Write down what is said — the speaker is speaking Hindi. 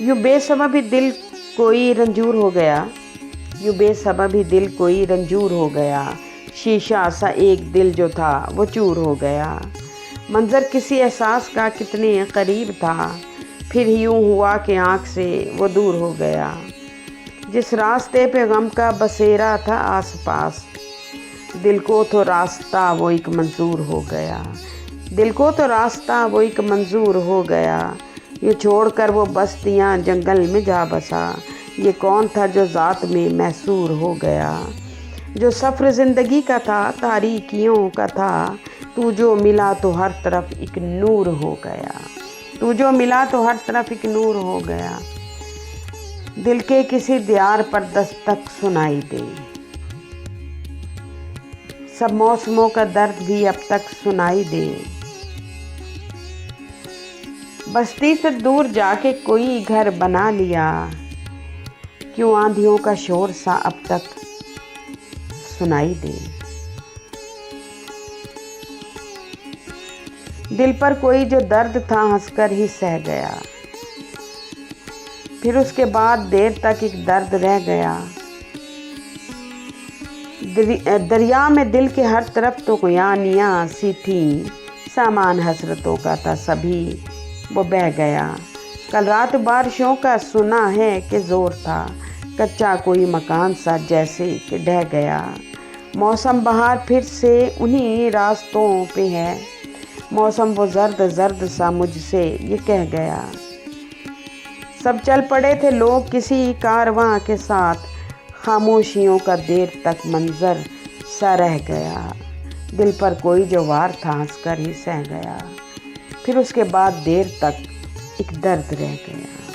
यूँ बेसबबी दिल कोई रंजूर हो गया, यूँ बेसबबी दिल कोई रंजूर हो गया। शीशा सा एक दिल जो था वो चूर हो गया। मंजर किसी एहसास का कितने करीब था, फिर यूँ हुआ कि आँख से वो दूर हो गया। जिस रास्ते पे गम का बसेरा था आसपास, दिल को तो रास्ता वो एक मंजूर हो गया। दिल को तो रास्ता वो एक मंजूर हो गया। ये छोड़कर वो बस्तियाँ जंगल में जा बसा। ये कौन था जो ज़ात में मैसूर हो गया। जो सफ़र ज़िंदगी का था तारीकियों का था, तू जो मिला तो हर तरफ एक नूर हो गया। तू जो मिला तो हर तरफ एक नूर हो गया। दिल के किसी दीवार पर दस्तक सुनाई दे, सब मौसमों का दर्द भी अब तक सुनाई दे। बस्ती से दूर जाके कोई घर बना लिया, क्यों आंधियों का शोर सा अब तक सुनाई दे। दिल पर कोई जो दर्द था हंसकर ही सह गया, फिर उसके बाद देर तक एक दर्द रह गया। दरिया में दिल के हर तरफ तो गुयानियाँ सी थी, सामान हसरतों का था सभी वो बह गया। कल रात बारिशों का सुना है कि ज़ोर था, कच्चा कोई मकान सा जैसे कि ढह गया। मौसम बहार फिर से उन्हीं रास्तों पे है, मौसम वो जर्द जर्द सा मुझसे ये कह गया। सब चल पड़े थे लोग किसी कारवां के साथ, खामोशियों का देर तक मंजर सा रह गया। दिल पर कोई जो वार था हंसकर ही सह गया, फिर उसके बाद देर तक एक दर्द रह गया।